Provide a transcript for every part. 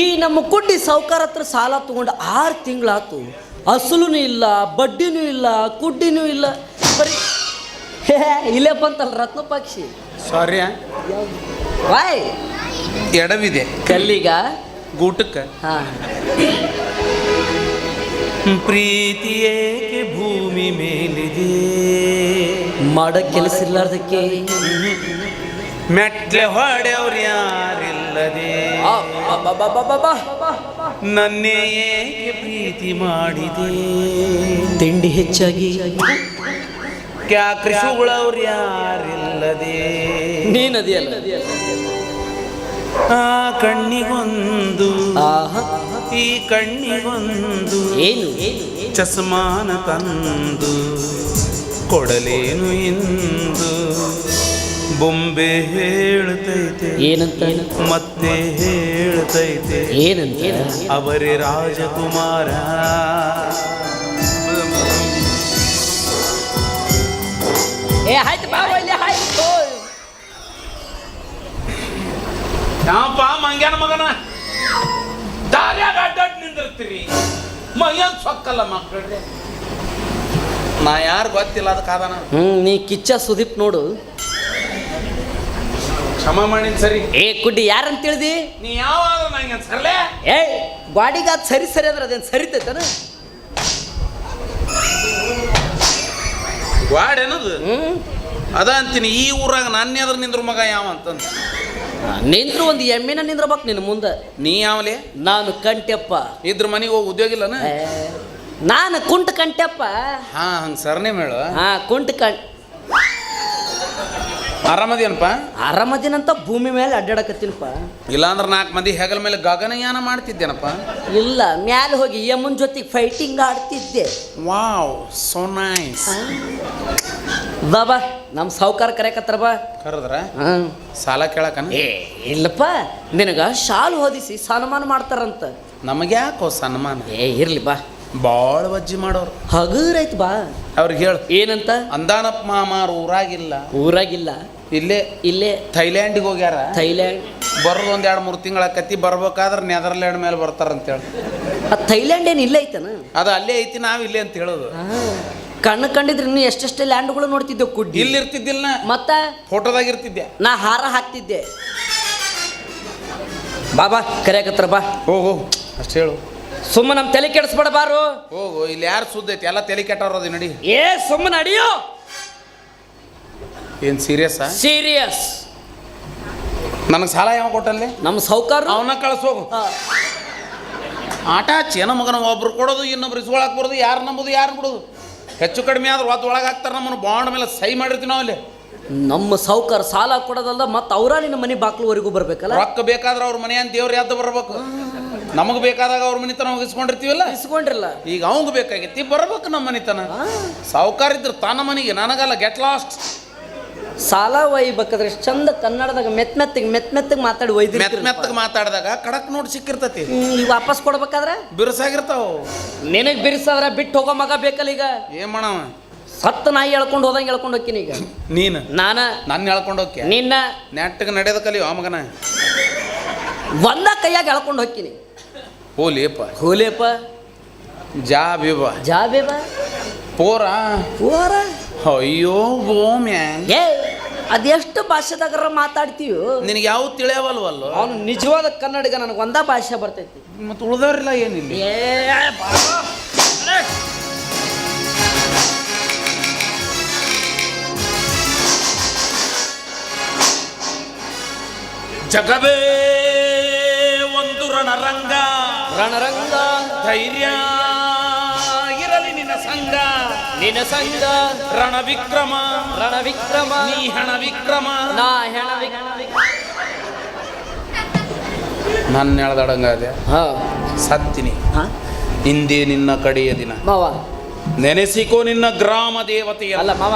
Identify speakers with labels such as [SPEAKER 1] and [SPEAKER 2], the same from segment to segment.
[SPEAKER 1] ಈ ನಮ್ಮ ಕುಡ್ಡಿ ಸಾವುಕಾರ ಹತ್ರ ಸಾಲ ತಗೊಂಡು 6 ತಿಂಗಳಾತು, ಅಸಲೂ ಇಲ್ಲ, ಬಡ್ಡಿನೂ ಇಲ್ಲ, ಕುಡ್ಡಿನೂ ಇಲ್ಲ, ಬರೀ ಇಲ್ಲೇ ಬಂತಲ್ಲ ರತ್ನ ಪಕ್ಷಿ.
[SPEAKER 2] ಸಾರಿ
[SPEAKER 1] ವಾಯ್
[SPEAKER 2] ಎಡವಿದೆ
[SPEAKER 1] ಕಲ್ಲಿಗ
[SPEAKER 2] ಗೂಟಕ್ಕ.
[SPEAKER 1] ಹಾ
[SPEAKER 2] ಪ್ರೀತಿಯೇಕೆ ಭೂಮಿ ಮೇಲಿದೆ,
[SPEAKER 1] ಮಾಡ ಕೆಲಸ ಇರ್ಲಾರ್ದಕ್ಕೆ
[SPEAKER 2] ಮೆಟ್ಲೆ ಹೊಡೆಯವ್ರು ಯಾರಿಲ್ಲದೆ, ನನ್ನೇ ಏಕೆ ಪ್ರೀತಿ ಮಾಡಿದೆ,
[SPEAKER 1] ತಿಂಡಿ ಹೆಚ್ಚಾಗಿ
[SPEAKER 2] ಕ್ಯಾಕ್ರಿಸುಗಳವ್ರು ಯಾರಿಲ್ಲದೆ,
[SPEAKER 1] ನೀನದಿಯಲ್ಲ
[SPEAKER 2] ಆ ಕಣ್ಣಿಗೊಂದು
[SPEAKER 1] ಆಹಾ
[SPEAKER 2] ಈ ಕಣ್ಣಿಗೊಂದು
[SPEAKER 1] ಏನು
[SPEAKER 2] ಚಸ್ಮಾನ ತಂದು ಕೊಡಲೇನು ಎಂದು ಬೊಂಬೆ ಹೇಳ್ತೈತೆ,
[SPEAKER 1] ಏನಂತ
[SPEAKER 2] ಮತ್ತೆ ಹೇಳ್ತೈತೆ,
[SPEAKER 1] ಏನಂತ
[SPEAKER 2] ಅವರೇ ರಾಜಕುಮಾರ.
[SPEAKER 1] ಏ ಆಯ್ತು ಬಾ ಇಲ್ಲಿ ಆಯ್ತು.
[SPEAKER 2] ಯಾಪ ಮಂಗ್ಯಾನ ಮಗನ ದಾರ್ಯಾಗ ಅಡ್ಡಾಡ್ ನಿಂದಿರ್ತೀರಿ, ಮೈಯನ್ ಸೊಕ್ಕಲ್ಲ ಮಕ್ಕಳ್ರೆ. ನಾ ಯಾರು ಗೊತ್ತಿಲ್ಲ ಅದಕ್ಕಾದನ.
[SPEAKER 1] ನೀ ಕಿಚ್ಚ ಸುದೀಪ್ ನೋಡು.
[SPEAKER 2] ಕ್ಷಮ ಮಾಡಿನ ಸರಿ.
[SPEAKER 1] ಏ ಕುಡ್ಡಿ ಯಾರಂತ ತಿಳಿದಿ
[SPEAKER 2] ನೀ ಯಾವಾಗ ನಂಗೆ ಸರ್ಲೆ.
[SPEAKER 1] ಏ ಗಾಡಿಗೆ ಅದು ಸರಿ ಸರಿ ಅಂದ್ರೆ ಅದೇನು ಸರಿತೈತನ?
[SPEAKER 2] ಗ್ವಾಡ್ ಏನದು ಅದ ಅಂತೀನಿ. ಈ ಊರಾಗ ನನ್ನ ಎದ್ರ ನಿಂದ್ರ ಮಗ ಯಾವ ಅಂತಂದ
[SPEAKER 1] ನಿಂದ್ರು ಒಂದು ಎಮ್ಮಿನ ನಿಂದ್ರಬೇಕು ನಿನ್ನ ಮುಂದೆ.
[SPEAKER 2] ನೀ ಯಾವಲೆ?
[SPEAKER 1] ನಾನು ಕಂಟೆಪ್ಪ.
[SPEAKER 2] ಇದ್ರ ಮನೆಗೆ ಹೋಗಿ ಉದ್ಯೋಗ ಇಲ್ಲನ?
[SPEAKER 1] ನಾನು ಕುಂಟ ಕಂಟೆಪ್ಪ.
[SPEAKER 2] ಹಾ ಹಂಗ ಸರ್ನೇ ಮೇಳು.
[SPEAKER 1] ಹಾ ಕುಂಟ
[SPEAKER 2] ಆರಾಮದೇನಪ್ಪ?
[SPEAKER 1] ಆರಾಮದಿನಂತ ಭೂಮಿ ಮೇಲೆ ಅಡ್ಡಾಡಕತ್ತೀನಪ್ಪ.
[SPEAKER 2] ಇಲ್ಲಾಂದ್ರೆ 4 ಮಂದಿ ಹೆಗಲ ಮೇಲೆ ಗಗನಯಾನ ಮಾಡ್ತಿದ್ದೇನಪ್ಪ.
[SPEAKER 1] ಇಲ್ಲ ಮ್ಯಾಲೆ ಹೋಗಿ ಯಮ್ಮನ ಜೊತೆಗೆ ಫೈಟಿಂಗ್ ಆಡ್ತಿದ್ದೆ.
[SPEAKER 2] Wow so nice.
[SPEAKER 1] ಬಾಬಾ ನಮ್ಮ ಸಾವುಕಾರ ಕರೆಯಕತ್ತಾರ ಬಾ.
[SPEAKER 2] ಕರೆದ್ರ ಸಾಲ ಕೇಳಕನ?
[SPEAKER 1] ಏ ಇಲ್ಲಪ್ಪ, ನಿನಗ ಶಾಲು ಹೊದಿಸಿ ಸನ್ಮಾನ ಮಾಡ್ತಾರಂತ.
[SPEAKER 2] ನಮಗೆ ಯಾಕೋ ಸನ್ಮಾನ?
[SPEAKER 1] ಏ ಇರ್ಲಿ ಬಾ,
[SPEAKER 2] ಬಾಳ ವಜ್ಜಿ ಮಾಡೋರು.
[SPEAKER 1] ಹಗುರೈತ್ ಬಾ.
[SPEAKER 2] ಅವ್ರಿಗೆ ಹೇಳು
[SPEAKER 1] ಏನಂತ.
[SPEAKER 2] ಅಂದಾನಪ್ಪ ಮಾಮಾರು ಊರಾಗಿಲ್ಲ.
[SPEAKER 1] ಊರಾಗಿಲ್ಲ,
[SPEAKER 2] ಇಲ್ಲೇ
[SPEAKER 1] ಇಲ್ಲೇ
[SPEAKER 2] ಥೈಲ್ಯಾಂಡಿಗೆ ಹೋಗ್ಯಾರ.
[SPEAKER 1] ಥೈಲ್ಯಾಂಡ್
[SPEAKER 2] ಬರೋದು 1-2-3 ತಿಂಗಳ ಕತ್ತಿ ಬರ್ಬೇಕಾದ್ರೆ ನೆದರ್ಲ್ಯಾಂಡ್ ಮೇಲೆ ಬರ್ತಾರಂತೇಳಿ.
[SPEAKER 1] ಥೈಲ್ಯಾಂಡ್ ಏನು ಇಲ್ಲೇ ಐತನ?
[SPEAKER 2] ಅದು ಅಲ್ಲೇ ಐತಿ, ನಾವು ಇಲ್ಲೇ ಅಂತ ಹೇಳೋದು.
[SPEAKER 1] ಕಣ್ಣು ಕಂಡಿದ್ರೆ ಇನ್ನು ಎಷ್ಟೆಷ್ಟೇ ಲ್ಯಾಂಡ್ಗಳು ನೋಡ್ತಿದ್ದೆವು. ಕುಡ್ಡಿ
[SPEAKER 2] ಇಲ್ಲಿ ಇರ್ತಿದ್ದಿಲ್ಲ,
[SPEAKER 1] ಮತ್ತ
[SPEAKER 2] ಫೋಟೋದಾಗ ಇರ್ತಿದ್ದೆ.
[SPEAKER 1] ನಾ ಹಾರ ಹಾಕ್ತಿದ್ದೆ. ಬಾಬಾ ಕರೆಯಕತ್ತಾರ ಬಾ.
[SPEAKER 2] ಹೋಗು ಅಷ್ಟು ಹೇಳು.
[SPEAKER 1] ಸುಮ್ಮ ನಮ್ಮ ತಲೆ ಕೆಡಿಸ್ಬೇಡ ಬಾರು.
[SPEAKER 2] ಹೋಗು, ಇಲ್ಲಿ ಯಾರು ಸುದ್ದ ಐತಿ ಎಲ್ಲ ತಲೆ ಕೆಟ್ಟವ್ರದು ನಡಿ.
[SPEAKER 1] ಏ ಸುಮ್ಮನೆ ಅಡಿಯೋ.
[SPEAKER 2] ಏನು ಸೀರಿಯಸ್?
[SPEAKER 1] ಸೀರಿಯಸ್.
[SPEAKER 2] ನನಗೆ ಸಾಲ ಯಾವ ಕೊಟ್ಟಲ್ಲಿ?
[SPEAKER 1] ನಮ್ಮ ಸಾವುಕಾರ.
[SPEAKER 2] ಅವನ್ನ ಕಳಿಸೋಗು. ಆಟ ಚೇನ ಮಗನ ಒಬ್ರು ಕೊಡೋದು ಇನ್ನೊಬ್ರು ಇಸ್ಕೊಳಕ್ ಬರೋದು. ಯಾರು ನಂಬೋದು ಯಾರು ಬಿಡೋದು? ಹೆಚ್ಚು ಕಡಿಮೆ ಆದ್ರೆ ಒಳಗೆ ಹಾಕ್ತಾರೆ. ನಮ್ಮನ್ನು ಬಾಂಡ್ ಮೇಲೆ ಸಹಿ ಮಾಡಿರ್ತೀವಿ ನಾವು ಅಲ್ಲಿ.
[SPEAKER 1] ನಮ್ಮ ಸಾವುಕಾರ ಸಾಲ ಕೊಡೋದಲ್ಲ, ಮತ್ತು ಅವರ ನಿನ್ನ ಮನೆ ಬಾಕ್ಲುವರೆಗೂ ಬರ್ಬೇಕಲ್ಲ.
[SPEAKER 2] ರೊಕ್ಕ ಬೇಕಾದ್ರೆ ಅವ್ರ ಮನೆ ಅಂತ ದೇವ್ರು ಯಾವ್ದು ಬರ್ಬೇಕು. ನಮಗೆ ಬೇಕಾದಾಗ ಅವ್ರ ಮನಿತನ ಹೋಗಿ ಇಸ್ಕೊಂಡಿರ್ತೀವಲ್ಲ.
[SPEAKER 1] ಇಸ್ಕೊಂಡ್ರಲ್ಲ,
[SPEAKER 2] ಈಗ ಅವಂಗ ಬೇಕಾಗಿತ್ತು ಬರ್ಬೇಕು ನಮ್ಮ ಮನಿತನ. ಸಾವುಕಾರ ಇದ್ರೆ ತನ್ನ ಮನೆಗೆ, ನನಗಲ್ಲ. Get lost.
[SPEAKER 1] ಸಾಲ ಒಯ್ಬೇಕಾದ್ರೆ ಚಂದ ಕನ್ನಡದಾಗ ಮೆತ್ತಗೆ ಮಾತಾಡಿ ಒಯ್ದು
[SPEAKER 2] ಮೆತ್ತಗೆ ಮಾತಾಡಿದಾಗ ಕಡಕ್ ನೋಡಿ ಸಿಕ್ಕಿರ್ತತಿ.
[SPEAKER 1] ಈಗ ವಾಪಸ್ ಕೊಡ್ಬೇಕಾದ್ರೆ
[SPEAKER 2] ಬಿರುಸಾಗಿರ್ತಾವ.
[SPEAKER 1] ನಿನಗೆ ಬಿರ್ಸಾದ್ರ ಬಿಟ್ಟು ಹೋಗೋ ಮಗ ಬೇಕಲ್ಲ. ಈಗ
[SPEAKER 2] ಏನ್ ಮಾಡವ?
[SPEAKER 1] ಸತ್ತು ನಾಯಿ ಎಳ್ಕೊಂಡು ಹೋದಂಗೆ ಎಳ್ಕೊಂಡು ಹೋಗ್ತೀನಿ. ಈಗ
[SPEAKER 2] ನೀನು ನನ್ನ ಎಳ್ಕೊಂಡು ಹೋಗ್ಯ.
[SPEAKER 1] ನಿನ್ನ
[SPEAKER 2] ನೆಟ್ಟಗೆ ನಡೆಯೋದ ಕಲಿಯೋ ಮಗನ.
[SPEAKER 1] ಒಂದ ಕೈಯಾಗ ಎಳ್ಕೊಂಡು ಹೋಗ್ತೀನಿ.
[SPEAKER 2] ಹೋಲಿಯಪ್ಪ
[SPEAKER 1] ಹೋಲಿಯಪ್ಪ.
[SPEAKER 2] ಜಾ ಬೇಬ
[SPEAKER 1] ಜಾ ಬೇಬ
[SPEAKER 2] ಪೋರ
[SPEAKER 1] ಪೋರ.
[SPEAKER 2] ಅಯ್ಯೋ ಗೋ ಮ್ಯಾನ್.
[SPEAKER 1] ಏ ಅದೆಷ್ಟು ಭಾಷೆದಾಗರ ಮಾತಾಡ್ತೀವಿ. ನಿನಗೆ
[SPEAKER 2] ಯಾವ ತಿಳಿಯವಲ್ವಲ್ಲ.
[SPEAKER 1] ಅವನು ನಿಜವಾದ ಕನ್ನಡಿಗ. ನನಗೆ ಒಂದ ಭಾಷೆ ಬರ್ತೈತಿ,
[SPEAKER 2] ಮತ್ತೆ ಉಳಿದವ್ರಿಲ್ಲ ಏನಿಲ್ಲ. ಜಗವೇ ಒಂದು ರಣರಂಗ,
[SPEAKER 1] ರಣರಂಗ.
[SPEAKER 2] ಧೈರ್ಯ ಇರಲಿ ನಿನ್ನ ಸಂಗ,
[SPEAKER 1] ನಿನ್ನ ಸಂಗ.
[SPEAKER 2] ರಣವಿಕ್ರಮ,
[SPEAKER 1] ರಣವಿಕ್ರಮ.
[SPEAKER 2] ನೀ ಹಣ ವಿಕ್ರಮ,
[SPEAKER 1] ನಾ ಹೆಣ ವಿಕ್ರಮ.
[SPEAKER 2] ನನ್ನ ಎಳ್ದಡಂಗ ಅದೇ ಸತ್ತಿನಿ. ಇಂದೇ ನಿನ್ನ ಕಡೆಯ ದಿನ
[SPEAKER 1] ಮಾವ.
[SPEAKER 2] ನೆನೆಸಿಕೋ ನಿನ್ನ ಗ್ರಾಮ ದೇವತೆಯ.
[SPEAKER 1] ಅಲ್ಲ ಮಾವ,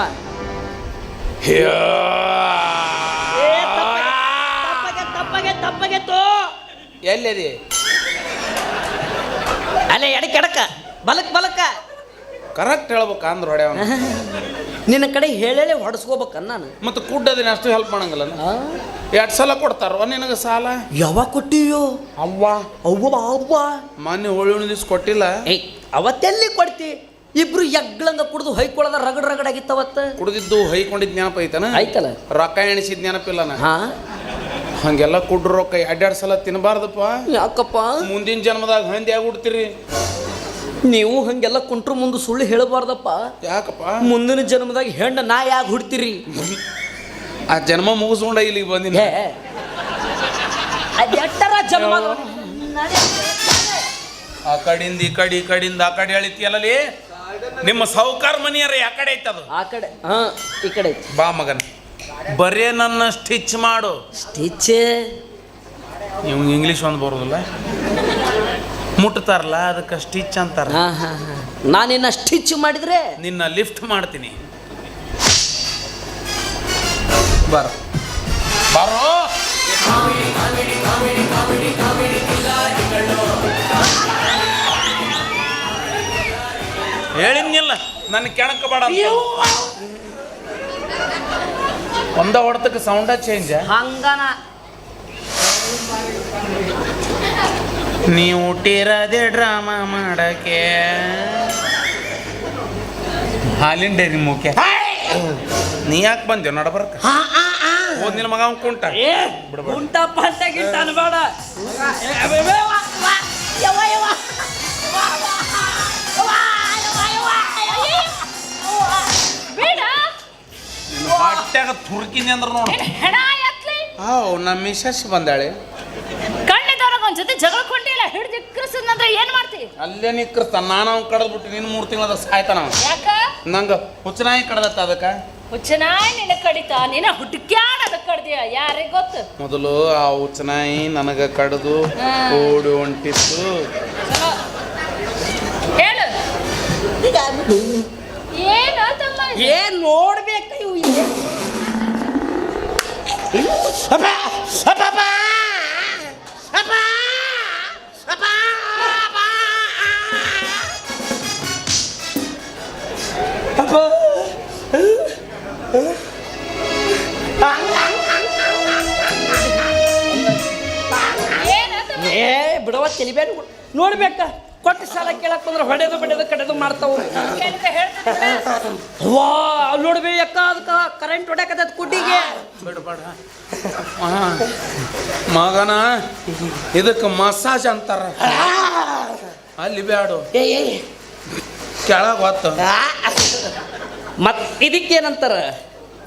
[SPEAKER 1] ತಪ್ಪಗೆತ್ತು.
[SPEAKER 2] ಎಲ್ಲಿದೆ?
[SPEAKER 1] ಅಲ್ಲೇ ಎಡಕ್ಕೆ ಎಡಕ, ಬಲಕ್ ಬಲಕ್ಕ.
[SPEAKER 2] ಕರೆಕ್ಟ್ ಹೇಳ್ಬೇಕು ಅಂದ್ರ ಹೊಡೆ.
[SPEAKER 1] ನಿನ್ನ ಕಡೆ ಹೇಳೇಳೆ ಹೊಡೆಸ್ಕೋಬೇಕನ್ನ ನಾನು.
[SPEAKER 2] ಮತ್ತೆ ಕುಡ್ಡದಿನ ಅಷ್ಟು ಹೆಲ್ಪ್ ಮಾಡಂಗಿಲ್ಲ 2 ಸಲ ಕೊಡ್ತಾರ ನಿನಗೆ ಸಾಲ.
[SPEAKER 1] ಯಾವಾಗ ಕೊಟ್ಟಿಯೋ?
[SPEAKER 2] ಅವ್ವ
[SPEAKER 1] ಅವ್ವ
[SPEAKER 2] ಮೊನ್ನೆ ಹೋಳಿ ದಿವ್ಸ ಕೊಟ್ಟಿಲ್ಲ.
[SPEAKER 1] ಏಯ್ ಅವತ್ತೆಲ್ಲಿ ಕೊಡ್ತಿ? ಇಬ್ರು ಎಗ್ಳಂಗ ಕುಡ್ದು ಹೊಯ್ಕೊಳ್ಳೋದ ರಗಡ್ ಆಗಿತ್ತವತ್ತ.
[SPEAKER 2] ಕುಡ್ದಿದ್ದು ಹೊಯ್ಕೊಂಡಿದ್ ನೆನಪ ಐತನ?
[SPEAKER 1] ಆಯ್ತಲ್ಲ.
[SPEAKER 2] ರೊಕ್ಕ ಎಣಿಸಿದ್ ನೆನಪಿಲ್ಲ ನಾ.
[SPEAKER 1] ಹಾ
[SPEAKER 2] ಹಂಗೆಲ್ಲ ಕುಡ್ರ ರೊಕ್ಕ 2 ಸಲ ತಿನ್ನಬಾರ್ದಪ್ಪ.
[SPEAKER 1] ಯಾಕಪ್ಪ?
[SPEAKER 2] ಮುಂದಿನ ಜನ್ಮದಾಗ ಹಂದಿ ಆಗ್ಬಿಡ್ತೀರಿ
[SPEAKER 1] ನೀವು. ಹಂಗೆಲ್ಲ ಕುಂಟ್ರ ಮುಂದೆ ಸುಳ್ಳು ಹೇಳಬಾರ್ದಪ್ಪ.
[SPEAKER 2] ಯಾಕಪ್ಪ?
[SPEAKER 1] ಮುಂದಿನ ಜನ್ಮದಾಗ ಹೆಣ್ಣು ನಾ ಯಾಕೆ ಹುಡ್ತೀರಿ?
[SPEAKER 2] ಆ ಜನ್ಮ ಮುಗಿಸ್ಕೊಂಡ ಇಲ್ಲಿಗೆ ಬಂದಿನಿ.
[SPEAKER 1] ಎಟ್ಟರ ಜನ್ಮ
[SPEAKER 2] ಆ ಕಡಿಂದ ಈ ಕಡಿಂದ ಆ ಕಡೆ ಎಳಿತಿಯಲ್ಲಲ್ಲಿ ನಿಮ್ಮ ಸಾಹುಕಾರ ಮನೆಯರ ಆ ಕಡೆ ಐತದು.
[SPEAKER 1] ಆ ಕಡೆ ಈ ಕಡೆ ಐತಿ.
[SPEAKER 2] ಬಾ ಮಗನ ಬರೇ ನನ್ನ ಸ್ಟಿಚ್ ಮಾಡು.
[SPEAKER 1] ಸ್ಟಿಚ್
[SPEAKER 2] ನೀವು ಇಂಗ್ಲೀಷ್ ಒಂದು ಬರೋದಿಲ್ಲ. ಮುಟ್ತಾರಲ್ಲ ಅದಕ್ಕೆ ಸ್ಟಿಚ್ ಅಂತಾರ.
[SPEAKER 1] ನಾನಿನ್ನ ಸ್ಟಿಚ್ ಮಾಡಿದ್ರೆ
[SPEAKER 2] ನಿನ್ನ ಲಿಫ್ಟ್ ಮಾಡ್ತೀನಿ. ಬಾರೋ ಬಾರೋ. ಹೇಳಿದ್ನಿಲ್ಲ ನನ್ನ ಕೆಣಕ ಬೇಡ. ಒಂದ ಹೊಡೆತಕ್ಕೆ ಸೌಂಡ ಚೇಂಜ್.
[SPEAKER 1] ಹಂಗನ
[SPEAKER 2] ನೀವು ಹುಟ್ಟಿರದೆ ಡ್ರಾಮಾ ಮಾಡಕ್ಕೆ. ಹಾಲಿನ ಡೈರಿ ಮುಖ್ಯ. ನೀ ಯಾಕೆ ಬಂದೇವ್ ನಡಬರ್ಕ? ಹೋದ್ ನಿನ್ನ ಮಗ ಕುಂಟ
[SPEAKER 1] ಉಂಟ ಪಂಟ ಗಿಂಟ ಅನ್ಬೇಡ.
[SPEAKER 2] ಹೊಟ್ಯಾಗ ತುರ್ಕಿನಿ ಅಂದ್ರ ನೋಡು. ನಮ್ಮ ಮಿಸಸ್ ಬಂದಾಳೆ.
[SPEAKER 3] ಕಣ್ಣಿದವ್ರಾಗ ಒಂದ್ಸತಿ ಜಗಳ ಕೊಂಡಿಲ್ಲ ಹಿಡಿದು ಇಕ್ಕರಿಸಿದ್ನಂದ್ರೆ ಏನ್ ಮಾಡ್ತಿ?
[SPEAKER 2] ಅಲ್ಲೇ ನಿಕ್ಕರ್ಸ್ತಾನ. ನಾನು ಅವ್ನು ಕಡ್ದ್ಬಿಟ್ಟು ನಿನ್ನ 3 ತಿಂಗಳದ ಸಾಯ್ತಾನ.
[SPEAKER 3] ಯಾಕ?
[SPEAKER 2] ನಂಗೆ ಹುಚ್ಚನಾಯಿ ಕಡ್ದತ್ತ. ಅದಕ್ಕ
[SPEAKER 3] ಹುಚ್ಚನಾಯಿ ನಿನ್ನ ಕಡಿತಾ ನೀನ ಹುಡುಕ್ಯಾಡ ಅದಕ್ಕೆ ಕಡ್ದಿಯ ಯಾರಿಗೆ ಗೊತ್ತು?
[SPEAKER 2] ಮೊದಲು ಆ ಹುಚ್ಚನಾಯಿ ನನಗ ಕಡ್ದು ಓಡಿ ಹೊಂಟಿತ್ತು.
[SPEAKER 3] ಹೇಳು ಏನು ತಮ್ಮ?
[SPEAKER 1] ಏನ್ ನೋಡ್ಬೇಕ ಇವು? ಏ ಬಿಡವ ತೆಲಿಬೇಡ. ನೋಡ್ಬೇಕ ಕೊಟ್ಟ ಸಾಲ ಕೇಳಕ್ ಬಂದ್ರೆ ಹೊಡೆದು ಕಡೆದು ಮಾಡ್ತಾವ. ವಾ ನೋಡ್ಬೇಕ ಅದಕ್ಕೆ ಕರೆಂಟ್ ಹೊಡ್ಯಾಕದ ಕುಡ್ಡಿಗೆ.
[SPEAKER 2] ಬಿಡಬೇಡ ಮಗನ, ಇದಕ್ಕೆ ಮಸಾಜ್ ಅಂತಾರ. ಅಲ್ಲಿ ಬ್ಯಾಡು ಕೆಳಗೆ ಹೊತ್ತು.
[SPEAKER 1] ಮತ್ ಇದಕ್ಕೇನಂತಾರ?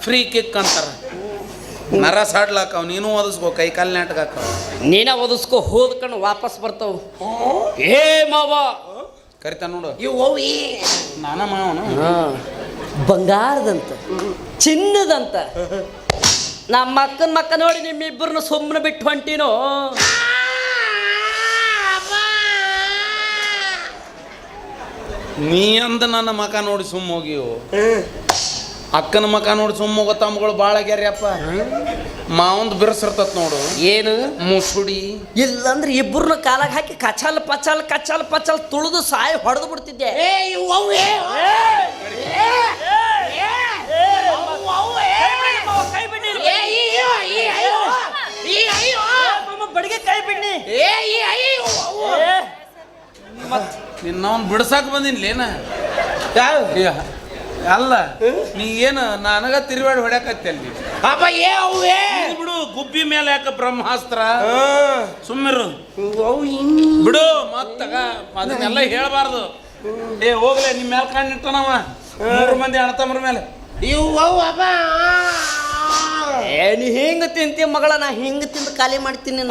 [SPEAKER 2] ಫ್ರೀ ಕಿಕ್ ಅಂತಾರ. ನರ ಸಾಡ್ಲಾಕವ್. ನೀನು ಓದಿಸ್ಕೋ, ಕೈ ಕಾಲು ನಾಟಕ
[SPEAKER 1] ನೀನ ಓದಿಸ್ಕೋ. ಹೋದ್ಕಂಡು ವಾಪಸ್ ಬರ್ತಾವ. ಏ ಮಾವ
[SPEAKER 2] ಕರಿತಾ ನೋಡು.
[SPEAKER 1] ಇವು
[SPEAKER 2] ನಾನ ಮಾವನು
[SPEAKER 1] ಬಂಗಾರದಂತ ಚಿನ್ನದಂತ ನಮ್ಮ ಅಕ್ಕನ ಮಕ್ಕ ನೋಡಿ ನಿಮ್ಮಿಬ್ಬರನ್ನ ಸುಮ್ಮನೆ ಬಿಟ್ಟು ಹೊಂಟಿನೋ.
[SPEAKER 2] ನೀ ಅಂದ ನನ್ನ ಮಕ ನೋಡಿ ಸುಮ್ಮ ಹೋಗಿವು. ಅಕ್ಕನ ಮಕ ನೋಡಿ ಸುಮ್ಮ ಹೋಗೋ ತಮ್ಮಗಳು ಭಾಳ ಆಗ್ಯಾರ್ಯಪ್ಪ. ಮಾವಂದು ಬಿರ್ಸಿರ್ತತ್ ನೋಡು.
[SPEAKER 1] ಏನು
[SPEAKER 2] ಮುಸುಡಿ.
[SPEAKER 1] ಇಲ್ಲಂದ್ರೆ ಇಬ್ಬರನ್ನ ಕಾಲಾಗ ಹಾಕಿ ಕಚಾಲ್ ಪಚಾಲ್ ತುಳಿದು ಸಾಯಿ ಹೊಡೆದು ಬಿಡ್ತಿದ್ದೆ. ಬಡಿಗೆ ಕೈ ಬಿಡ್ನಿ.
[SPEAKER 2] ನಿನ್ನವನ್ ಬಿಡ್ಸಾಕ್ ಬಂದಿನ್ಲೇನ? ಅಲ್ಲ ನೀ ಏನು ನನಗ ತಿರುವಾಡಿ ಹೊಡ್ಯಾಕತ್ತಲ್ಲಿ ಬಿಡು. ಗುಬ್ಬಿ ಮೇಲೆ ಯಾಕ ಬ್ರಹ್ಮಾಸ್ತ್ರ? ಸುಮ್ಮಿರು ಬಿಡು. ಮತ್ತಗ ಅದನ್ನೆಲ್ಲ ಹೇಳ್ಬಾರ್ದು. ಏ ಹೋಗ್ಲೆ, ನಿಮ್ಮ ಮೇಲೆ ಕಣ್ಣಿಟ್ಟನವ 3 ಮಂದಿ ಅಣ್ಣತಮ್ಮರ ಮೇಲೆ.
[SPEAKER 1] ನೀ ಹಿಂಗ ತಿಂತಿ ಮಗಳ, ನಾ ಹಿಂಗ ತಿಂದು ಖಾಲಿ ಮಾಡ್ತೀನಿ.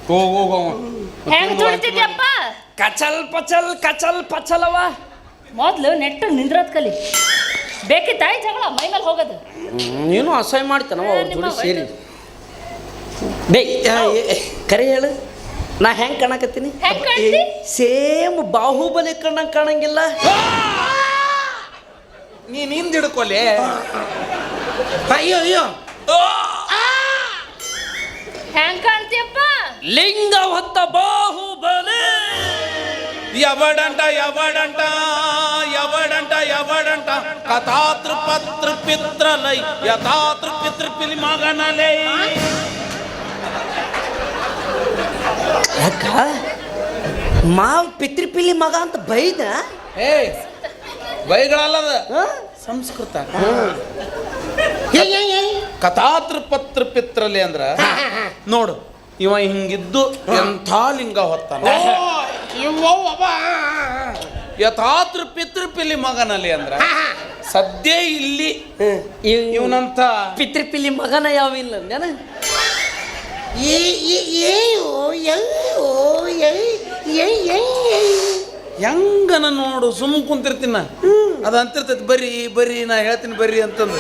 [SPEAKER 2] ಹೋಗ
[SPEAKER 3] ಹೆಂಗ್ ತುಳಿತಿದ್ಯಪ್ಪ?
[SPEAKER 1] ಕಚಲ್ ಪಚಲವ.
[SPEAKER 3] ಮೊದ್ಲು ನೆಟ್ಟು ನಿಂದ್ರದ್ ಕಲಿ. ಬೇಕಿತ್ತಾಯಿ ಜಗಳ ಮೈ ಮೇಲೆ ಹೋಗೋದು?
[SPEAKER 1] ನೀನು ಅಸಹ್ಯ ಮಾಡ್ತಾನವ ಅವ್ರ ಜೋಡಿ ಸೇರಿ. ಬೇ ಕರೆ ಹೇಳು, ನಾ ಹೆಂಗ್ ಕಾಣಕತ್ತೀನಿ?
[SPEAKER 3] ಹೆಂಗ್ ಕಾಣ್ತಿ?
[SPEAKER 1] ಸೇಮ್ ಬಾಹುಬಲಿ ಕಣ್ಣಂಗ್ ಕಾಣಂಗಿಲ್ಲ.
[SPEAKER 2] ನೀನ್ ಹಿಂದಿಡ್ಕೊಲೆ. ಅಯ್ಯೋ
[SPEAKER 3] ಹೆಂಗ್ ಕಾಣ್ತಿಯಪ್ಪ?
[SPEAKER 1] ಲಿಂಗ ಹೊತ್ತ ಬಾಹುಬಲಿ.
[SPEAKER 2] ఎవడంట ఎవడంట ఎవడంట ఎవడంట కథాతృ పత్ర పిత్రలై యథాతృ పితృ పిలి మగనలై
[SPEAKER 1] ಯಾಕ ಮಾವ್ ಪಿತ್ರಿಪಿಲಿ ಮಗ ಅಂತ ಬೈದ
[SPEAKER 2] ಏ ಬೈಗಳಲ್ಲದ ಸಂಸ್ಕೃತ ಕಥಾತೃ ಪತ್ರ ಪಿತ್ರಲಿ ಅಂದ್ರ ನೋಡು ಇವ ಹಿಂಗಿದ್ದು ಎಂಥ ಲಿಂಗ ಹೊತ್ತಾನ ಯಥಾತೃ ಪಿತೃ ಪಿಲಿ ಮಗನಲ್ಲಿ ಅಂದ್ರ ಸದ್ಯ ಇಲ್ಲಿ ಇವನಂತ
[SPEAKER 1] ಪಿತ್ರಿಪಿಲಿ ಮಗನ ಯಾವಿಲ್ಲ ನೆನ
[SPEAKER 2] ಹೆಂಗನ ನೋಡು ಸುಮ್ ಕುಂತಿರ್ತೀನ ಅದು ಅಂತಿರ್ತೈತಿ ಬರ್ರಿ ಬರ್ರಿ ನಾ ಹೇಳ್ತೀನಿ ಬರ್ರಿ ಅಂತಂದು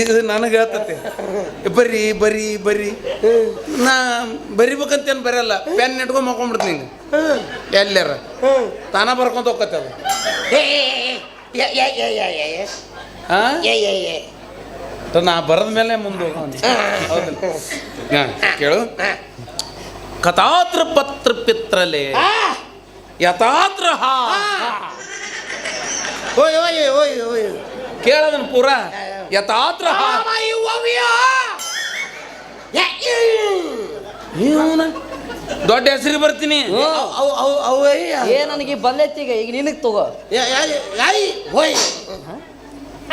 [SPEAKER 2] ಇದು ನನಗೆ ಹೇಳ್ತತಿ ಬರ್ರಿ ಬರ್ರಿ ಬರ್ರಿ ನಾ ಬರಿಬೇಕಂತೇನು ಬರಲ್ಲ ಪೆನ್ ಇಟ್ಕೊಂಡ್ ಮಕ್ಕೊಂಡ್ಬಿಡ್ತೀನಿ ಹಿಂಗೆ ಎಲ್ಲಾರ ತಾನ ಬರ್ಕೊಂತ ಹೋಗತ್ತೆ ಅದು ನಾ ಬರದ ಮೇಲೆ ಮುಂದೆ ಹೋಗೋಣ ಕೇಳು ಕಥಾತೃ ಪತ್ರ ಪಿತ್ರಲೆ ಯಥಾತ್ರ ಕೇಳದನ್ ಪೂರ ಯಥಾತ್ರ ದೊಡ್ಡ ಹೆಸರು ಬರ್ತೀನಿ
[SPEAKER 1] ಏ ನನಗೆ ಬಲ್ಲೈತಿ ಈಗ ನಿನಗೆ ತಗೋ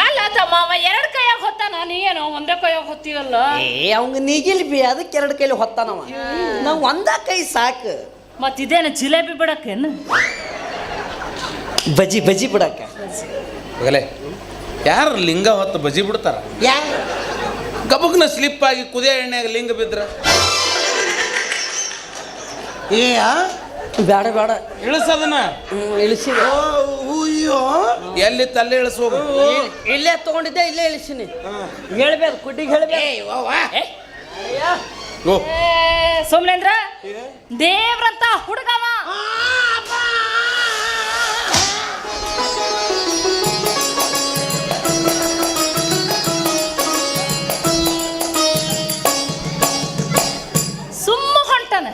[SPEAKER 3] ಅಲ್ಲ ತಮ್ಮ ಎರಡು ಕೈಯಾಗ ಹೊತ್ತಾನ ನೀ ಏನೋ ಒಂದೇ ಕೈಯಾಗ ಹೊತ್ತೀವಲ್ಲ
[SPEAKER 1] ಏ ಅವಂಗ ನೀಗಿಲ್ ಬಿ ಅದಕ್ಕೆ ಎರಡು ಕೈಲಿ ಹೊತ್ತಾನವ ನಾವು ಒಂದ ಕೈ ಸಾಕು
[SPEAKER 3] ಮತ್ತಿದೇನು ಜಿಲೇಬಿ ಬಿಡಕ್ಕೇನು
[SPEAKER 1] ಬಜಿ ಬಜಿ ಬಿಡಕ್ಕ
[SPEAKER 2] ಹೋಗಲೇ ಯಾರು ಲಿಂಗ ಹೊತ್ತು ಬಜಿ ಬಿಡ್ತಾರ ಗಬಗ್ನ ಸ್ಲಿಪ್ ಆಗಿ ಕುದಿಯ ಎಣ್ಣೆಯಾಗ ಲಿಂಗ ಬಿದ್ರ
[SPEAKER 1] ಬೇಡ ಬೇಡ
[SPEAKER 2] ಇಳಿಸದನ
[SPEAKER 1] ಇಳಿಸಿ
[SPEAKER 2] ಎಲ್ಲಿ ತಲೆ ಇಳಿಸೋದು
[SPEAKER 1] ಇಲ್ಲೇ ತಗೊಂಡಿದ್ದೆ ಇಲ್ಲೇ ಇಳಿಸಿನಿ ಹೇಳ್ಬೇಕು ಕುಡ್ಡಿಗೆ ಹೇಳ್ಬೇಕು
[SPEAKER 3] ಸೋಮಲೇಂದ್ರ ದೇವ್ರಂತ ಹುಡುಗವ ಸುಮ್ಮ ಹೊಂಟನ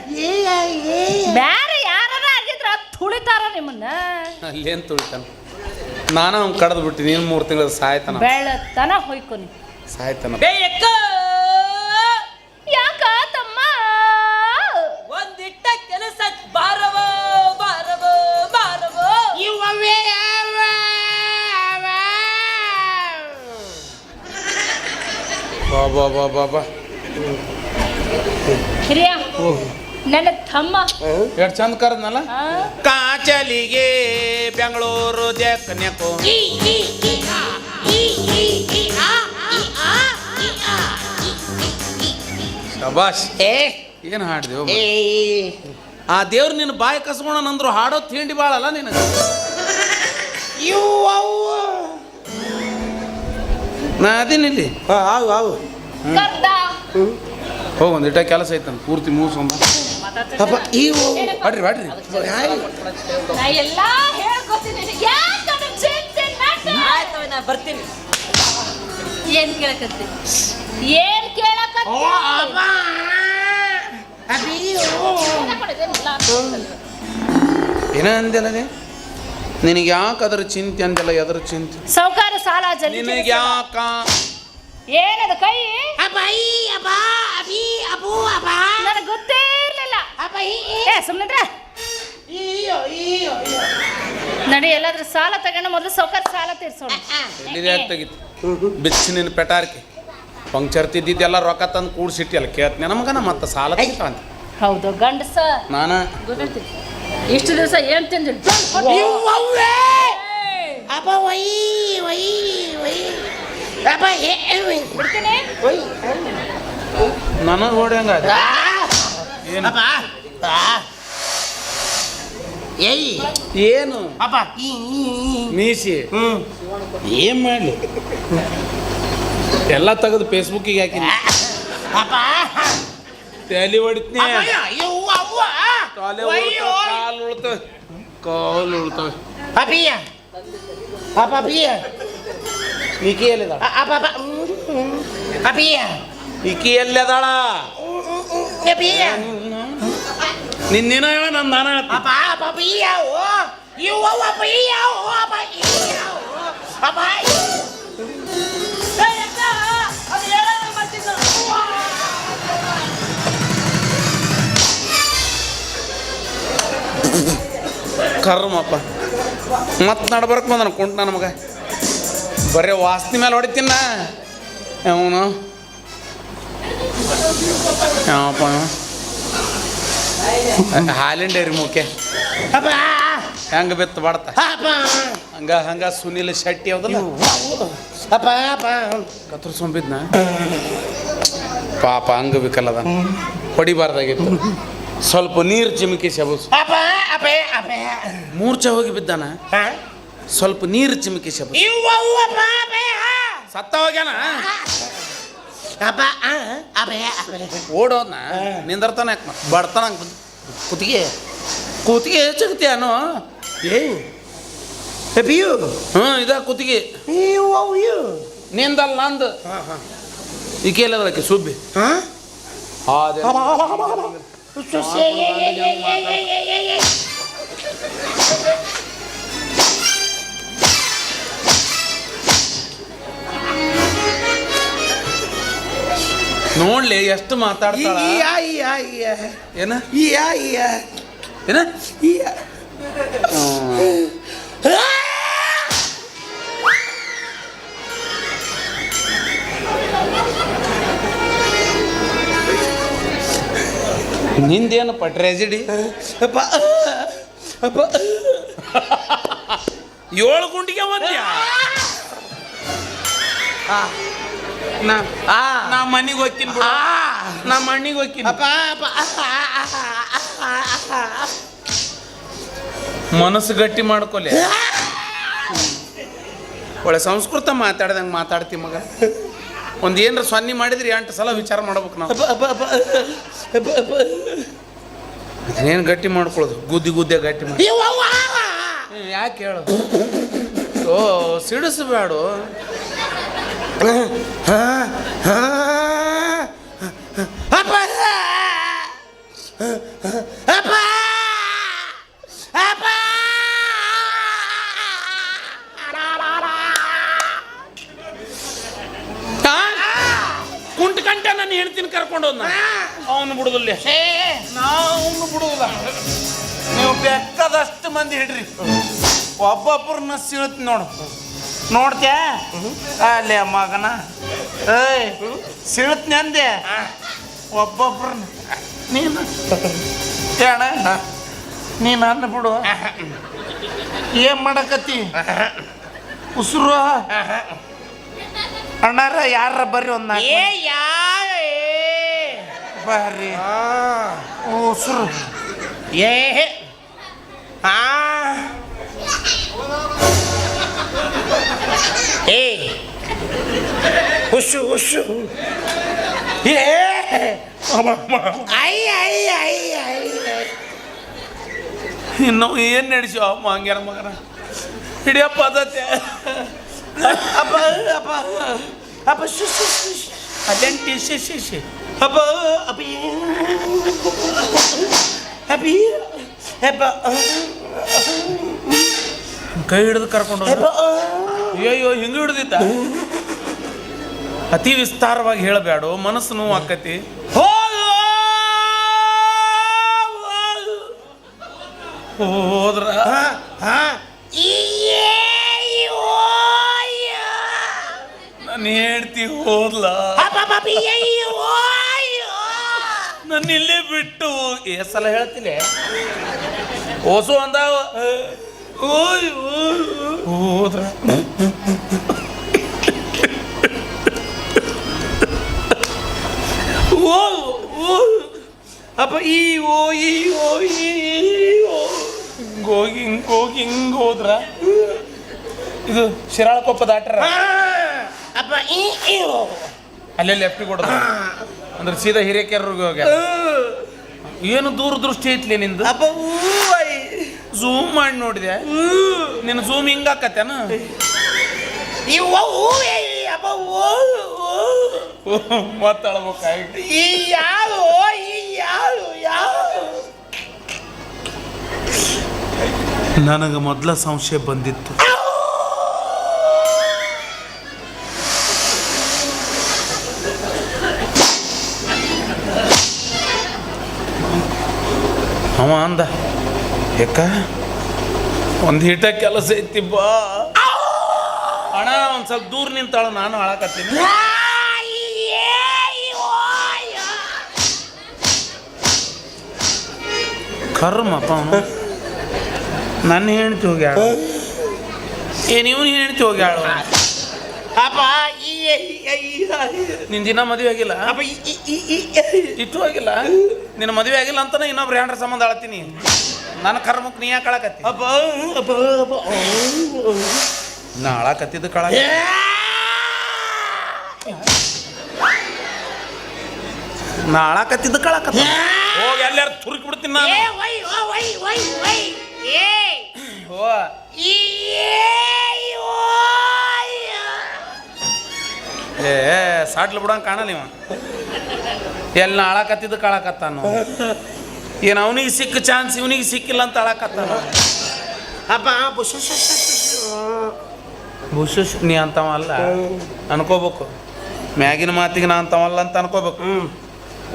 [SPEAKER 3] ಬ್ಯಾರೆ ಯಾರ ಆಗಿದ್ರ ತುಳಿತಾರ ನಿಮ್ಮನ್ನ
[SPEAKER 2] ಅಲ್ಲೇನ್ ತುಳಿತಾನ ನಾನು ಅವ್ನು ಕಡ್ದು ಬಿಟ್ಟಿನಿ ನೀನು 3 ತಿಂಗಳ ಸಾಯ್ತಾನ
[SPEAKER 3] ಬೆಳತನ ಹೊಯ್ಕೊನಿ
[SPEAKER 2] ಸಾಯ್ತಾನ
[SPEAKER 3] ಯಾಕ ತಮ್ಮ
[SPEAKER 1] ಒಂದಿಟ್ಟ ಕೆಲಸ ಬಾರವ ಬಾರವ ಬಾರವ
[SPEAKER 2] ಬಾಬಾ ಬಾಬಾ ಬಾಬಾ
[SPEAKER 3] ಹಿರಿಯ ನನ್ನ ತಮ್ಮ
[SPEAKER 2] ಎಷ್ಟು ಚಂದ ಕರೆದ್ನಲ್ಲ ಕಾಚಲಿಗೆ ಬೆಂಗಳೂರು ಜಕ್ಕನ್ಯಕೋ ಶಬಾಷ್ ಏನು ಹಾಡಿದೆವು ಆ ದೇವ್ರು ನಿನ್ನ ಬಾಯಿ ಕಸ್ಕೊಂಡಂದ್ರು ಹಾಡೋ ತಿಂಡಿ ಬಾಳಲ್ಲ ನಿನಗೆ ನಾ ಅದೇನಿಲ್ಲಿ
[SPEAKER 3] ಕರ್ದ
[SPEAKER 2] ಹೋಗಿ ಒಂದಿಟ್ಟ ಕೆಲಸ ಐತಂತ ಪೂರ್ತಿ ಮೂಸೊಂಬ ಬಾಡ್ರಿ ಬಾಡ್ರಿ
[SPEAKER 3] ನಾ ಎಲ್ಲ ಹೇಳ್ಕೊತೀನಿ ಯಾಕೆ ಅದನ್ನ ಚಿಂತೆ ಮಾಡ್ದೆ?
[SPEAKER 1] ನಾ ಬರ್ತೀನಿ
[SPEAKER 3] ಏನ್ ಕೇಳಕತ್ತಿ ಏನ್ ಕೇಳಕತ್ತಿ
[SPEAKER 2] ಏನ ಅಂದೆಲ್ಲ ನಿನಗೆ ಯಾಕೆ ಅದ್ರ ಚಿಂತೆ ಅಂದೆಲ್ಲ ಎದ್ರ ಚಿಂತೆ
[SPEAKER 3] ಸಾವುಕಾರ ಸಾಲ ಜಲ್ದಿ
[SPEAKER 2] ನಿನಗೆ ಯಾಕ
[SPEAKER 3] ಏನದ ಕೈ ನನಗೆ ಗೊತ್ತೇ ಇರ್ಲಿಲ್ಲ ಏ ಸುಮ್ಮನೆ ನಡಿ ಎಲ್ಲಾದ್ರೂ ಸಾಲ ತಗೊಂಡು ಮೊದಲು ಸಾವುಕಾರ ಸಾಲ ತೀರ್ಸೋಣ
[SPEAKER 2] ಎಲ್ಲಿ ತೆಗಿತು ಬಿಚ್ಚಿ ನಿನ್ನ ಪೆಟಾರ್ಕಿ ಪಂಕ್ಚರ್ ತಿದ್ದಿದ್ದೆಲ್ಲ ರೊಕ್ಕ ತಂದು ಕೂಡ್ಸಿಟ್ಟಿಯಲ್ಲ ಕೇಳ್ತೀನಿ ನಮಗನ ಮತ್ತೆ ಸಾಲ ತೆಗಿತ ಅಂತ
[SPEAKER 3] ಹೌದು ಗಂಡಸ
[SPEAKER 2] ನಾನು
[SPEAKER 3] ಗೊತ್ತೈತಿ ಇಷ್ಟು ದಿವಸ ಏನ್ ತಿಂದಿಲ್ಲ ಬಿಡ್ತೀನಿ
[SPEAKER 2] ನನಗೆ ಹೊಡ್ಯಂಗ ಏನು ಏನು ಮೀಸಿ ಏನ್ ಮಾಡಲಿ ಎಲ್ಲ ತೆಗೆದು ಫೇಸ್ಬುಕ್ಕಿಗೆ ಹಾಕಿನಿ ತಲೆ ಹೊಡಿತೀನಿ ತಲೆ ಕಾಲು ಉಳ್ತವೆ ಕಾಲು ಉಳ್ತವೆ ಈಕಿ ಎಲ್ಲಿದಾಳ ಈಕಿ ಎಲ್ಲಿದಾಳ ನಿನ್ನೇನೋ ಹೇಳ ನಾನು ಹೇಳ್ತೀನಿ. ಕರ್ಮಪ್ಪ ಮತ್ತೆ ನಡ್ಬರ್ಕ್ ಬಂದನ ಕುಂಟ್ ನನ್ನ ಮಗ ಬರೀ ವಾಸನೆ ಮೇಲೆ ಹೊಡಿತೀನ ಅವನು ಯಾವಪ್ಪ ಹಾಲಿನ ಡೈರಿ ಮುಖ್ಯ ಹೆಂಗ ಬಿತ್ತು ಬಾಡ್ತ ಹಂಗ ಸುನಿಲ್ ಶೆಟ್ಟಿ ಯಾವ್ದಲ್ಲ ಕತ್ತರ್ಸ್ಕೊಂಬಿದ್ನ ಪಾಪ ಹಂಗ ಬೇಕಲ್ಲದ ಹೊಡಿಬಾರ್ದಾಗಿತ್ತು ಸ್ವಲ್ಪ ನೀರು ಚಿಮಕಿ ಶಬಸ್ ಮೂರ್ಛೆ ಹೋಗಿ ಬಿದ್ದಾನ ಸ್ವಲ್ಪ ನೀರು ಚಿಮಕಿ ಶಬಸ್ ಸತ್ತ ಹೋಗ್ಯಾನ ಓಡೋದ್ನ ನಿಂದರ್ತಾನ ಯಾಕೆ ಬಡ್ತಾನ ಕುತ್ತಿಗೆ ಹೆಚ್ಚಾಗತ್ಯಾನು ಇದ ಕುತ್ತಿಗೆ ನಿಂದಲ್ಲ ನಂದು ಈಕೆಲ್ಲದಕ್ಕೆ ಸುಬ್ಬಿ ನೋಡ್ಲಿ ಎಷ್ಟು ಮಾತಾಡ್ತಾಳ ಏನ ಏನ ನಿಂದೇನಪ್ಪ ಟ್ರೆಜಿಡಿ 7 ಗುಂಡಿಗೆ ಒಂದ್ಯಾ ನಾ ಮನೆಗೆ ಹೋಗ್ತೀನಿ ನಾ ಮಣ್ಣಿಗೆ ಹೋಗ್ತೀನಿ ಮನಸ್ಸು ಗಟ್ಟಿ ಮಾಡ್ಕೊಲೆ ಒಳ್ಳೆ ಸಂಸ್ಕೃತ ಮಾತಾಡ್ದಂಗೆ ಮಾತಾಡ್ತಿ ಮಗ ಒಂದು ಏನರ ಸೊನ್ನೆ ಮಾಡಿದ್ರಿ 8 ಸಲ ವಿಚಾರ ಮಾಡ್ಬೇಕು ನಾವು ಏನು ಗಟ್ಟಿ ಮಾಡ್ಕೊಳ್ಳೋದು ಗುದ್ದೆ ಗಟ್ಟಿ ಮಾಡಿ ಯಾಕೆ ಹೇಳು ಓ ಸಿಡಿಸ್ಬೇಡು ಕುಂಟ್ಕಂಟ ನಾನು ಹೇಳ್ತೀನಿ ಕರ್ಕೊಂಡು ಹೋದ್ನ ಅವನು ಬಿಡುದಿಲ್ಲ ನಾವು ಬಿಡುವುದ ನೀವು ಬೇಕಾದಷ್ಟು ಮಂದಿ ಹಿಡ್ರಿ ಒಬ್ಬೊಬ್ಬರನ್ನ ಸಿಳ್ತಿ ನೋಡು ನೋಡ್ತ್ಯಾ ಅಲ್ಲೇ ಮಗನ ಏಯ್ ಸಿಳ್ತ್ನಿ ಅಂದೆ ಒಬ್ಬೊಬ್ರನ್ನ ನೀನು ಕೇಳ ನೀನು ಅನ್ನ ಬಿಡು ಏನ್ ಮಾಡಕತ್ತಿ ಉಸಿರು ಅಣ್ಣಾರ ಯಾರ ಬರ್ರಿ ಒಂದ್ ಬರ್ರಿ ಉಸಿರು ಹುಷು ಹುಷು ಇನ್ನು ಏನ್ ನಡೆಸಿ ಅಮ್ಮ ಹಂಗ್ಯಾರ ಮಗನ ಹಿಡಿಯಪ್ಪ ಅದತ್ತೆ ಅಪ್ಪ ಅಪ್ಪ ಅಪ್ಪ ಅದೇಂಟಿ ಶಿಶಿ ಅಪ್ಪ ಅಪ್ಪ ಅಪ್ಪಿ ಅಪ್ಪ ಕೈ ಹಿಡಿದು ಕರ್ಕೊಂಡು ಅಯ್ಯೋ ಹಿಂಗೆ ಹಿಡ್ದಿದ್ದ ಅತಿ ವಿಸ್ತಾರವಾಗಿ ಹೇಳಬೇಡ ಮನಸ್ಸು ನೋವು ಆಕತಿ ಹೋದ್ರ ನಾನು ಹೇಳ್ತಿ ಹೋದ್ಲ ನನ್ನ ಇಲ್ಲೇ ಬಿಟ್ಟು ಎಷ್ಟ್ ಸಲ ಹೇಳ್ತಿಲ್ಲ ಓಸು ಅಂದಾವ ಹೋದ್ರ ಅಪ್ಪ ಈ ಓ ಈ ಓ ಈ ಹೋಗಿ ಹಿಂಗ್ ಹೋದ್ರ ಇದು ಶಿರಾಳಕೊಪ್ಪ ದಾಟ್ರ ಅಪ್ಪ ಅಲ್ಲೇ ಲೆಫ್ಟಿಗೆ ಕೊಡ ಅಂದ್ರೆ ಸೀದಾ ಹಿರೇಕೆರ್ರಿಗೆ ಹೋಗ್ಯ ಏನು ದೂರದೃಷ್ಟಿ ಐತ್ಲಿ ನಿಂದು ಅಪ್ಪ ಝೂಮ್ ಮಾಡಿ ನೋಡಿದೆ ನಿನ್ನ ಝೂಮ್ ಹಿಂಗ ಆಕತ್ತೇನ ಮಾತಾಡ್ಬೇಕಾಗಿ ನನಗೆ ಮೊದಲ ಸಂಶಯ ಬಂದಿತ್ತು. ಅವ ಅಂದ, ಯಾಕ ಒಂದು ಹಿಟ ಕೆಲಸ ಐತಿ ಬಾ ಅಣ್ಣ, ಒಂದು ಸ್ವಲ್ಪ ದೂರ ನಿಂತಾಳ, ನಾನು ಹಾಳಾಕತ್ತೀನಿ. ಕರ್ಮಪ್ಪ ಅವನು ನನ್ನ ಹೆಣ್ತಿ ಹೋಗ್ಯಾಳ, ಏನು ಇವನು ಹೆಣ್ತಿ ಹೋಗ್ಯಾಳ.
[SPEAKER 4] ಅಪ್ಪ
[SPEAKER 2] ನಿನ್ನ ದಿನ ಮದುವೆ ಆಗಿಲ್ಲ, ಇಟ್ಟು ಆಗಿಲ್ಲ, ನಿನ್ನ ಮದುವೆ ಆಗಿಲ್ಲ ಅಂತಾನೆ ಇನ್ನೊಬ್ರು ಹೆಣ್ರ ಸಂಬಂಧ ಆಳ್ತೀನಿ. ನನ್ನ ಕರ್ಮಕ್ಕೆ ನೀ ಯಾಕೆ ಕಳಕತ್ತಿ? ನಾ ಹಾಳಾಕತ್ತಿದ್ದು ಕಳ ನಾ ಹಾಳಾಕತ್ತಿದ್ದು ಕಳಕತ್ತ. ಹೋಗಿ ಎಲ್ಲಾರು ತುರುಕಿ ಬಿಡ್ತೀನಿ ನಾನು. ಓ ಏ ಸಾಟ್ಲು ಬಿಡಂಗೆ ಕಾಣಲ್ಲ ಇವ. ಎಲ್ಲ ಹಾಳಾಕತ್ತಿದ್ದು ಕಾಳಕತ್ತಾನು. ಏನು ಅವನಿಗೆ ಸಿಕ್ಕ ಚಾನ್ಸ್ ಇವನಿಗೆ ಸಿಕ್ಕಿಲ್ಲ ಅಂತ ಹಾಳಾಕತ್ತಾನ.
[SPEAKER 4] ಅಪ್ಪ
[SPEAKER 2] ಬುಷುಷ್ ನೀ ಅಂತವ ಅಲ್ಲ ಅನ್ಕೋಬೇಕು. ಮ್ಯಾಗಿನ ಮಾತಿಗೆ ನಾ ಅಂತವಲ್ಲ ಅಂತ ಅನ್ಕೋಬೇಕು.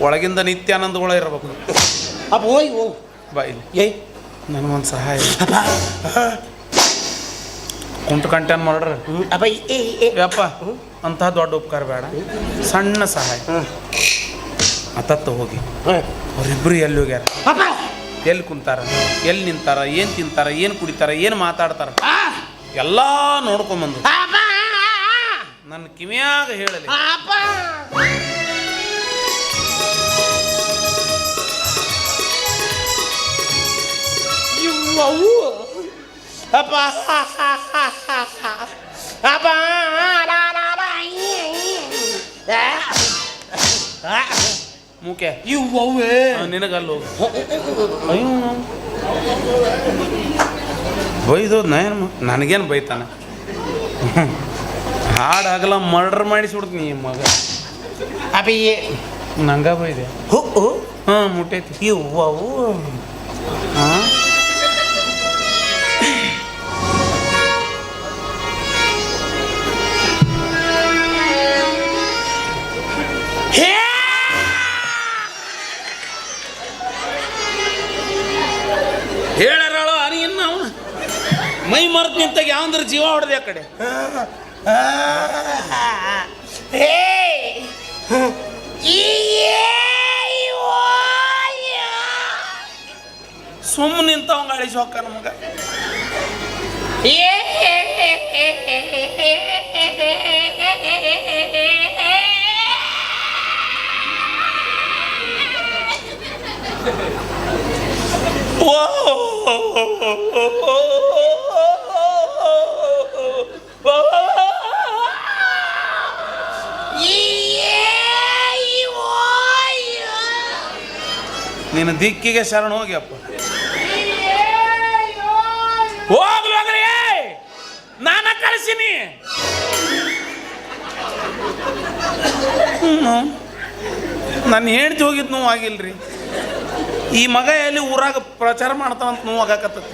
[SPEAKER 2] ಒಳಗಿಂದ ನಿತ್ಯಾನಂದಗಳು ಇರಬೇಕು.
[SPEAKER 4] ಅಪ್ಪ ಓಯ್ ಓ
[SPEAKER 2] ಬಾ ಇಲ್ಲಿ
[SPEAKER 4] ಏಯ್
[SPEAKER 2] ನನಗೊಂದು ಸಹಾಯ. ಕುಂಟು ಕಂಟೇನ್ ಮಾಡ್ರಿ
[SPEAKER 4] ಅಪ್ಪ
[SPEAKER 2] ಯಪ್ಪ. ಅಂತಹ ದೊಡ್ಡ ಉಪಕಾರ ಬೇಡ, ಸಣ್ಣ ಸಹಾಯ. ಅತ್ತತ್ತ ಹೋಗಿ ಅವರಿಬ್ಬರು ಎಲ್ಲಿ ಹೋಗ್ಯಾರ, ಎಲ್ಲಿ ಕುಂತಾರ, ಎಲ್ಲಿ ನಿಂತಾರ, ಏನು ತಿಂತಾರ, ಏನು ಕುಡಿತಾರ, ಏನು ಮಾತಾಡ್ತಾರ ಎಲ್ಲ ನೋಡ್ಕೊಂಬಂದು ನನ್ನ ಕಿವಿಯಾಗ ಹೇಳಲಿ.
[SPEAKER 4] ಅಪ್ಪ ಅಪ್ಪ
[SPEAKER 2] ಮೂಕೆ
[SPEAKER 4] ಇವ್ವೇ
[SPEAKER 2] ನಿನಗಲ್ಲು ಅಯ್ಯೋ ಬೈದೋದು ನಾನು ನನಗೇನು ಬೈತಾನೆ. ಹಾಡು ಆಗಲ್ಲ ಮರ್ಡರ್ ಮಾಡಿಸ್ಬಿಡ್ತೀನಿ ಈ ಮಗ.
[SPEAKER 4] ಅಪ್ಪಿ
[SPEAKER 2] ನಂಗ ಬೈದೆ. ಹಾಂ ಮುಟ್ಟೈತಿ
[SPEAKER 4] ಇವ್ವವು.
[SPEAKER 2] ಹಾಂ ಹೇಳರಾಳು ಅನಿಯನ್ ನಾವು ಮೈ ಮರೆತು ನಿಂತಾಗ ಯಾವಂದ್ರೆ ಜೀವ ಹೊಡೆದೆ ಆ ಕಡೆ. ಸುಮ್ಮನೆ ನಿಂತವಂಗ ಅಳಿಸಿ ಹೊಕ್ಕ ನಮಗ. ನಿನ್ನ ದಿಕ್ಕಿಗೆ ಶರಣ ಹೋಗ್ಯಪ್ಪ. ಹೋಗ್ಲಿ ಹೋಗ್ರಿ, ನಾನ ಕಳಿಸಿನಿ. ನನ್ನ ಹೆಂಡ್ತಿ ಹೋಗಿದ್ದು ನೋವು ಆಗಿಲ್ರಿ. ಈ ಮಗ ಎಲ್ಲಿ ಊರಾಗ ಪ್ರಚಾರ ಮಾಡ್ತಾವಂತ ನೋವು ಆಗಾಕತ್ತೈತಿ.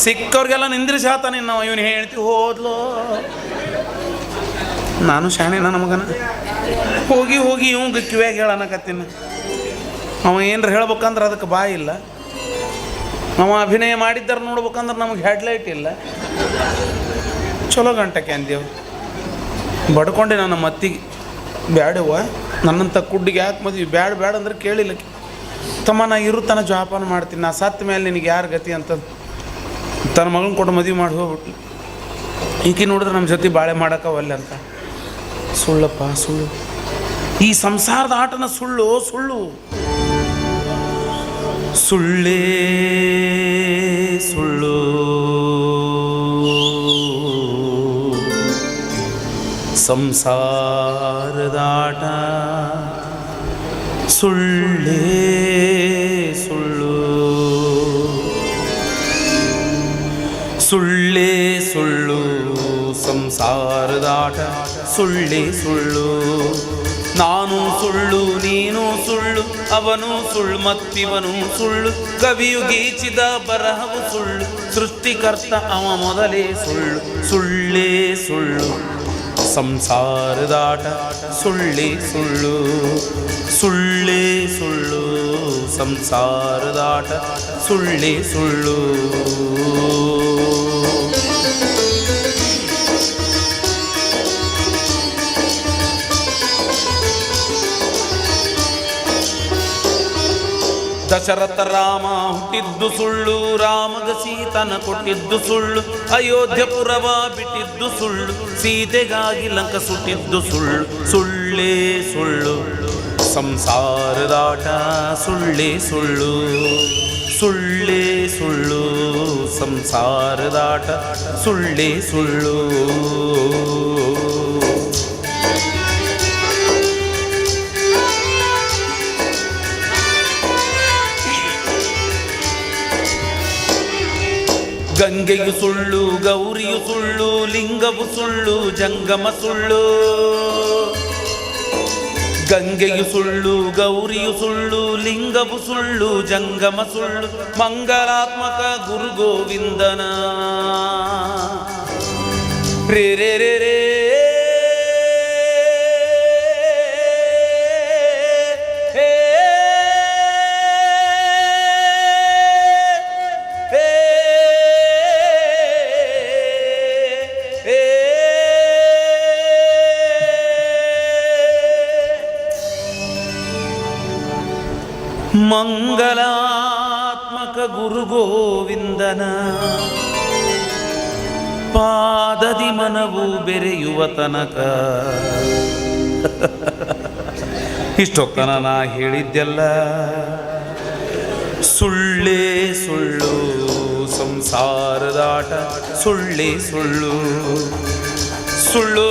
[SPEAKER 2] ಸಿಕ್ಕವ್ರಿಗೆಲ್ಲ ನಿಂದ್ರಿಸಿ ಹೇಳ್ತಾನೆ ನಾವು ಇವನು ಹೇಳ್ತೀವಿ ಹೋದ್ಲು. ನಾನು ಶಾಣೆ ನನ್ನ ಮಗನ ಹೋಗಿ ಹೋಗಿ ಇವಂಗ ಕಿವ್ಯಾಗ ಹೇಳನಕತ್ತೀನಿ. ಅವ ಏನರ ಹೇಳ್ಬೇಕಂದ್ರೆ ಅದಕ್ಕೆ ಬಾಯಿ ಇಲ್ಲ. ಅವ ಅಭಿನಯ ಮಾಡಿದ್ದಾರೆ ನೋಡ್ಬೇಕಂದ್ರೆ ನಮಗೆ ಹೆಡ್ಲೈಟ್ ಇಲ್ಲ. ಚಲೋ ಗಂಟಕ್ಕೆ ಅಂದೇವು ಬಡ್ಕೊಂಡೆ ನನ್ನ ಮತ್ತಿಗೆ. ಬ್ಯಾಡವ್ವ ನನ್ನಂಥ ಕುಡ್ಡಿಗೆ ಯಾಕೆ ಮದ್ವಿ, ಬ್ಯಾಡ ಬ್ಯಾಡ ಅಂದ್ರೆ ಕೇಳಿಲ್ಲ. ತಮ್ಮ ನಾ ಇರುತ್ತಾನ ಜೋಪಾನ ಮಾಡ್ತೀನಿ, ನಾ ಸತ್ತ ಮೇಲೆ ನಿನಗೆ ಯಾರು ಗತಿ ಅಂತ ತನ್ನ ಮಗನ ಕೊಟ್ಟು ಮದುವೆ ಮಾಡಿ ಹೋಗ್ಬಿಟ್ಲಿ. ಈಕೆ ನೋಡಿದ್ರೆ ನಮ್ಮ ಜೊತೆ ಬಾಳೆ ಮಾಡೋಕ್ಕವಲ್ಲ ಅಂತ. ಸುಳ್ಳಪ್ಪ ಸುಳ್ಳು. ಈ ಸಂಸಾರದ ಆಟನ ಸುಳ್ಳು ಸುಳ್ಳು ಸುಳ್ಳೇ ಸುಳ್ಳು. ಸಂಸಾರದಾಟ ಸುಳ್ಳೇ ಸುಳ್ಳು. ಸುಳ್ಳೇ ಸುಳ್ಳು ಸಂಸಾರದಾಟ ಸುಳ್ಳೇ ಸುಳ್ಳು. ನಾನು ಸುಳ್ಳು ನೀನು ಸುಳ್ಳು, ಅವನು ಸುಳ್ಳು ಮತ್ತಿವನು ಸುಳ್ಳು, ಕವಿಯು ಗೀಚಿದ ಬರಹವು ಸುಳ್ಳು, ಸೃಷ್ಟಿಕರ್ತ ಅವ ಮೊದಲೇ ಸುಳ್ಳು. ಸುಳ್ಳೇ ಸುಳ್ಳು ಸಂಸಾರದಾಟ, ಸುಳ್ಳೇ ಸುಳ್ಳು. ಸುಳ್ಳೇ ಸುಳ್ಳು ಸಂಸಾರದಾಟ, ಸುಳ್ಳೇ ಸುಳ್ಳು. ದಶರಥ ರಾಮ ಹುಟ್ಟಿದ್ದು ಸುಳ್ಳು, ರಾಮಗ ಸೀತನ ಕೊಟ್ಟಿದ್ದು ಸುಳ್ಳು, ಅಯೋಧ್ಯಪುರವ ಬಿಟ್ಟಿದ್ದು ಸುಳ್ಳು, ಸೀತೆಗಾಗಿ ಲಂಕ ಸುಟ್ಟಿದ್ದು ಸುಳ್ಳು. ಸುಳ್ಳೇ ಸುಳ್ಳು ಸಂಸಾರದಾಟ, ಸುಳ್ಳೇ ಸುಳ್ಳು. ಸುಳ್ಳೇ ಸುಳ್ಳು ಸಂಸಾರದಾಟ, ಸುಳ್ಳೇ ಸುಳ್ಳು. ಗಂಗೆಯು ಸುಳ್ಳು, ಗೌರಿಯು ಸುಳ್ಳು, ಲಿಂಗವು ಸುಳ್ಳು, ಜಂಗಮ ಸುಳ್ಳು. ಗಂಗೆಯು ಸುಳ್ಳು, ಗೌರಿಯು ಸುಳ್ಳು, ಲಿಂಗವು ಸುಳ್ಳು, ಜಂಗಮ ಸುಳ್ಳು, ಮಂಗಲಾತ್ಮಕ ಗುರು ಗೋವಿಂದನ ರೇ ರೇ ರೇ ರೇ ಮಂಗಲಾತ್ಮಕ ಗುರು ಗೋವಿಂದನ ಪಾದದಿ ಮನವು ಬೆರೆಯುವ ತನಕ. ಇಷ್ಟೊತ್ತನ ನಾ ಹೇಳಿದ್ದೆಲ್ಲ ಸುಳ್ಳೇ ಸುಳ್ಳು ಸಂಸಾರದಾಟ, ಸುಳ್ಳೇ ಸುಳ್ಳು. ಸುಳ್ಳು